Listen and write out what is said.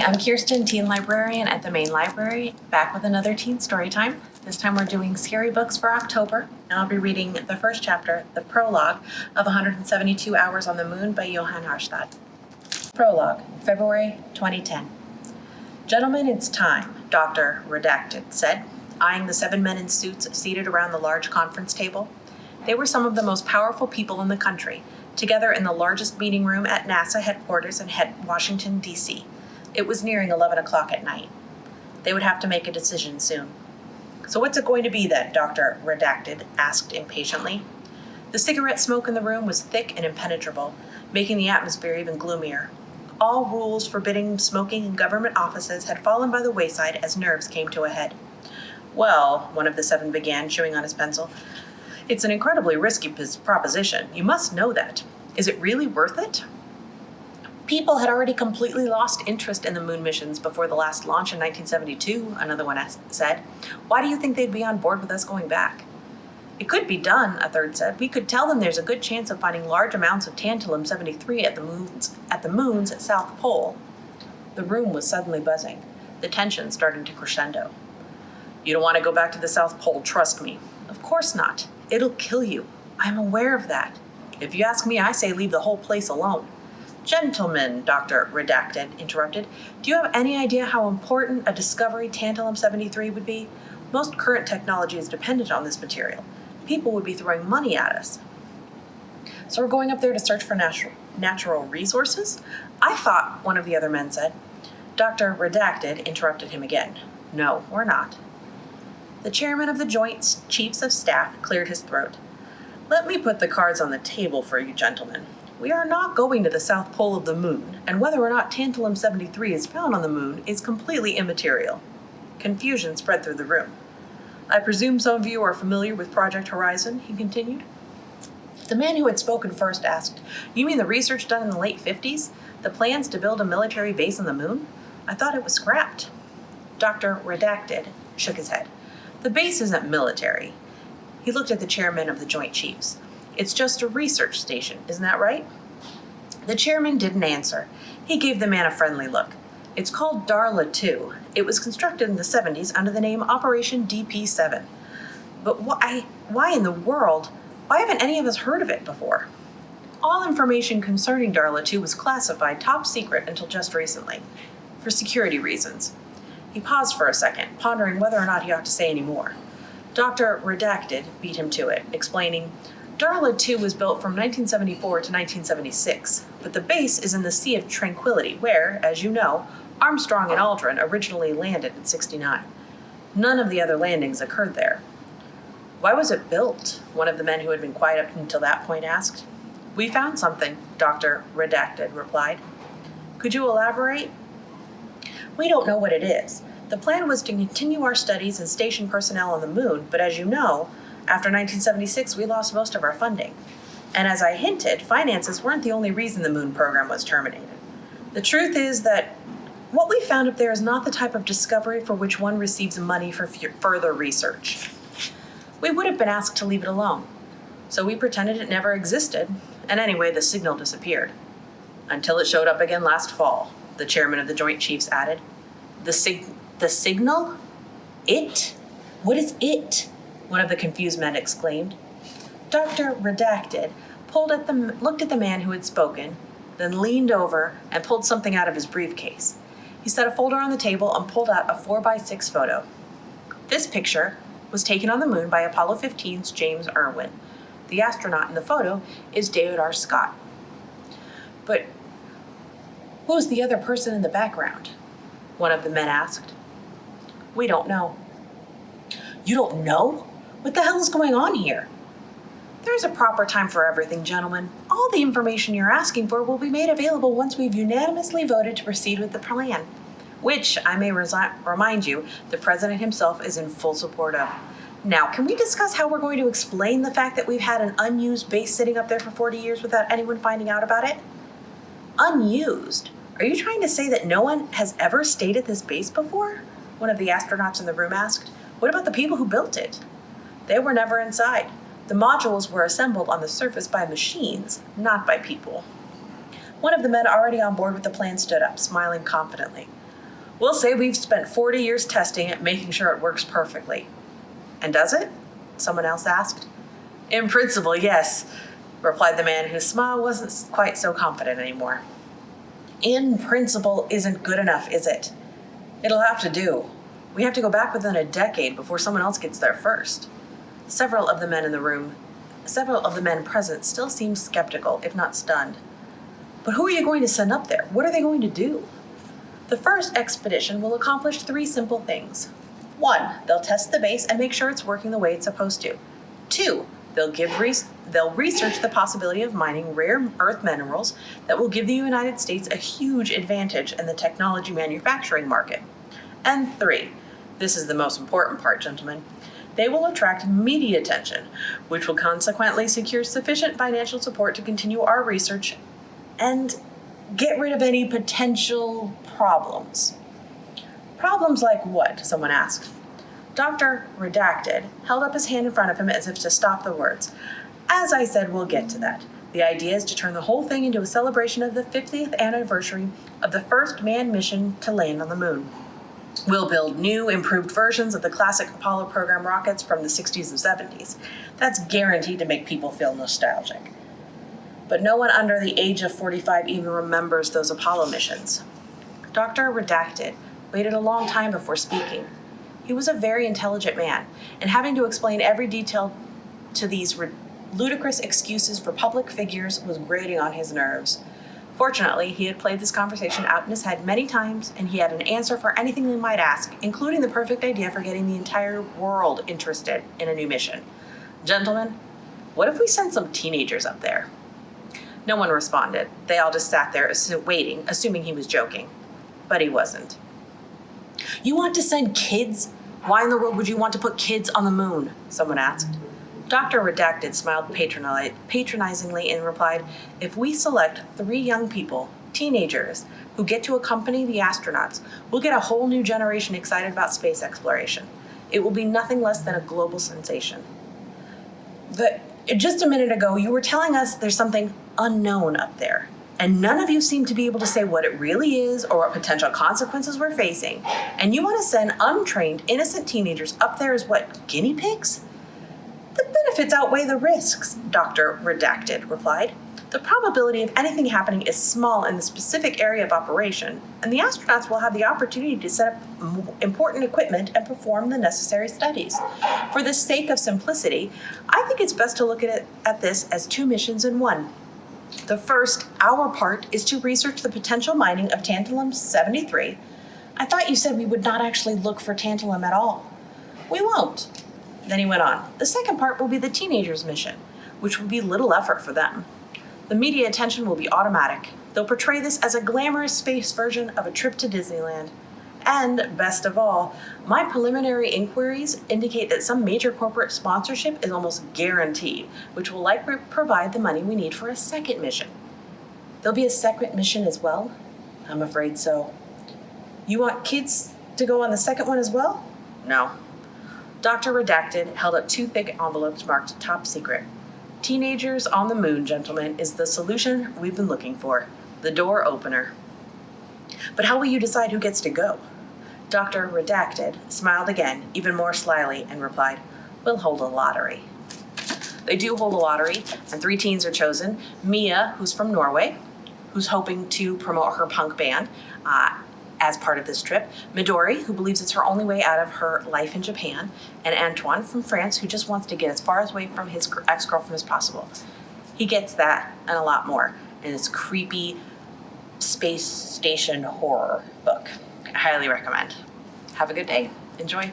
I'm Kearsten, teen librarian at the main library, back with another teen story time. This time we're doing scary books for October, and I'll be reading the first chapter, the prologue of 172 Hours on the Moon by Johan Harstad. Prologue, February 2010. Gentlemen, it's time, Dr. Redacted said, eyeing the 7 men in suits seated around the large conference table. They were some of the most powerful people in the country, together in the largest meeting room at NASA headquarters in Washington, D.C. It was nearing 11 o'clock at night. They would have to make a decision soon. So what's it going to be then? Dr. Redacted asked impatiently. The cigarette smoke in the room was thick and impenetrable, making the atmosphere even gloomier. All rules forbidding smoking in government offices had fallen by the wayside as nerves came to a head. Well, one of the 7 began, chewing on his pencil, it's an incredibly risky proposition. You must know that. Is it really worth it? People had already completely lost interest in the moon missions before the last launch in 1972, another one said. Why do you think they'd be on board with us going back? It could be done, a third said. We could tell them there's a good chance of finding large amounts of tantalum-73 at the moon's south pole. The room was suddenly buzzing, the tension starting to crescendo. You don't want to go back to the South Pole, trust me. Of course not. It'll kill you. I'm aware of that. If you ask me, I say leave the whole place alone. Gentlemen, Dr. Redacted interrupted, do you have any idea how important a discovery tantalum-73 would be? Most current technology is dependent on this material. People would be throwing money at us. So we're going up there to search for natural resources? I thought, one of the other men said. Dr. Redacted interrupted him again. No, we're not. The chairman of the Joint Chiefs of Staff cleared his throat. Let me put the cards on the table for you, gentlemen. We are not going to the south pole of the moon, and whether or not tantalum-73 is found on the moon is completely immaterial. Confusion spread through the room. I presume some of you are familiar with Project Horizon, he continued. The man who had spoken first asked, You mean the research done in the late 50s? The plans to build a military base on the moon? I thought it was scrapped. Dr. Redacted shook his head. The base isn't military. He looked at the chairman of the Joint Chiefs. It's just a research station, isn't that right? The chairman didn't answer. He gave the man a friendly look. It's called Darla 2. It was constructed in the 70s under the name Operation DP7. But why in the world? Why haven't any of us heard of it before? All information concerning Darla 2 was classified top secret until just recently, for security reasons. He paused for a second, pondering whether or not he ought to say any more. Dr. Redacted beat him to it, explaining, Darla 2 was built from 1974 to 1976, but the base is in the Sea of Tranquility, where, as you know, Armstrong and Aldrin originally landed in '69. None of the other landings occurred there. Why was it built? One of the men who had been quiet up until that point asked. We found something, Dr. Redacted replied. Could you elaborate? We don't know what it is. The plan was to continue our studies and station personnel on the moon, but as you know, after 1976, we lost most of our funding. And as I hinted, finances weren't the only reason the moon program was terminated. The truth is that what we found up there is not the type of discovery for which one receives money for further research. We would have been asked to leave it alone. So we pretended it never existed, and anyway, the signal disappeared. Until it showed up again last fall, the chairman of the Joint Chiefs added. The signal? It? What is it? One of the confused men exclaimed. Dr. Redacted looked at the man who had spoken, then leaned over and pulled something out of his briefcase. He set a folder on the table and pulled out a 4x6 photo. This picture was taken on the moon by Apollo 15's James Irwin. The astronaut in the photo is David R. Scott. But who was the other person in the background? One of the men asked. We don't know. You don't know? What the hell is going on here? There's a proper time for everything, gentlemen. All the information you're asking for will be made available once we've unanimously voted to proceed with the plan, which, I may remind you, the president himself is in full support of. Now, can we discuss how we're going to explain the fact that we've had an unused base sitting up there for 40 years without anyone finding out about it? Unused? Are you trying to say that no one has ever stayed at this base before? One of the astronauts in the room asked. What about the people who built it? They were never inside. The modules were assembled on the surface by machines, not by people. One of the men already on board with the plan stood up, smiling confidently. We'll say we've spent 40 years testing it, making sure it works perfectly. And does it? Someone else asked. In principle, yes, replied the man whose smile wasn't quite so confident anymore. In principle isn't good enough, is it? It'll have to do. We have to go back within a decade before someone else gets there first. Several of the men present still seemed skeptical, if not stunned. But who are you going to send up there? What are they going to do? The first expedition will accomplish 3 simple things. 1, they'll test the base and make sure it's working the way it's supposed to. 2, they'll research the possibility of mining rare earth minerals that will give the United States a huge advantage in the technology manufacturing market. And 3, this is the most important part, gentlemen, they will attract media attention, which will consequently secure sufficient financial support to continue our research and get rid of any potential problems. Problems like what? Someone asked. Dr. Redacted held up his hand in front of him as if to stop the words. As I said, we'll get to that. The idea is to turn the whole thing into a celebration of the 50th anniversary of the first manned mission to land on the moon. We'll build new, improved versions of the classic Apollo program rockets from the 60s and 70s. That's guaranteed to make people feel nostalgic. But no one under the age of 45 even remembers those Apollo missions. Dr. Redacted waited a long time before speaking. He was a very intelligent man, and having to explain every detail to these ludicrous excuses for public figures was grating on his nerves. Fortunately, he had played this conversation out in his head many times, and he had an answer for anything they might ask, including the perfect idea for getting the entire world interested in a new mission. Gentlemen, what if we sent some teenagers up there? No one responded. They all just sat there waiting, assuming he was joking. But he wasn't. You want to send kids? Why in the world would you want to put kids on the moon? Someone asked. Dr. Redacted smiled patronizingly and replied, if we select 3 young people, teenagers, who get to accompany the astronauts, we'll get a whole new generation excited about space exploration. It will be nothing less than a global sensation. Just a minute ago, you were telling us there's something unknown up there, and none of you seem to be able to say what it really is or what potential consequences we're facing. And you want to send untrained, innocent teenagers up there as what, guinea pigs? The benefits outweigh the risks, Dr. Redacted replied. The probability of anything happening is small in the specific area of operation, and the astronauts will have the opportunity to set up important equipment and perform the necessary studies. For the sake of simplicity, I think it's best to look at this as 2 missions in one. The first, our part, is to research the potential mining of tantalum-73. I thought you said we would not actually look for tantalum at all. We won't. Then he went on. The second part will be the teenagers' mission, which will be little effort for them. The media attention will be automatic. They'll portray this as a glamorous space version of a trip to Disneyland. And, best of all, my preliminary inquiries indicate that some major corporate sponsorship is almost guaranteed, which will likely provide the money we need for a second mission. There'll be a second mission as well? I'm afraid so. You want kids to go on the second one as well? No. Dr. Redacted held up 2 thick envelopes marked top secret. Teenagers on the moon, gentlemen, is the solution we've been looking for. The door opener. But how will you decide who gets to go? Dr. Redacted smiled again, even more slyly, and replied, we'll hold a lottery. They do hold a lottery, and 3 teens are chosen. Mia, who's from Norway, who's hoping to promote her punk band as part of this trip. Midori, who believes it's her only way out of her life in Japan. And Antoine from France, who just wants to get as far away from his ex-girlfriend as possible. He gets that and a lot more in this creepy space station horror book. I highly recommend. Have a good day. Enjoy.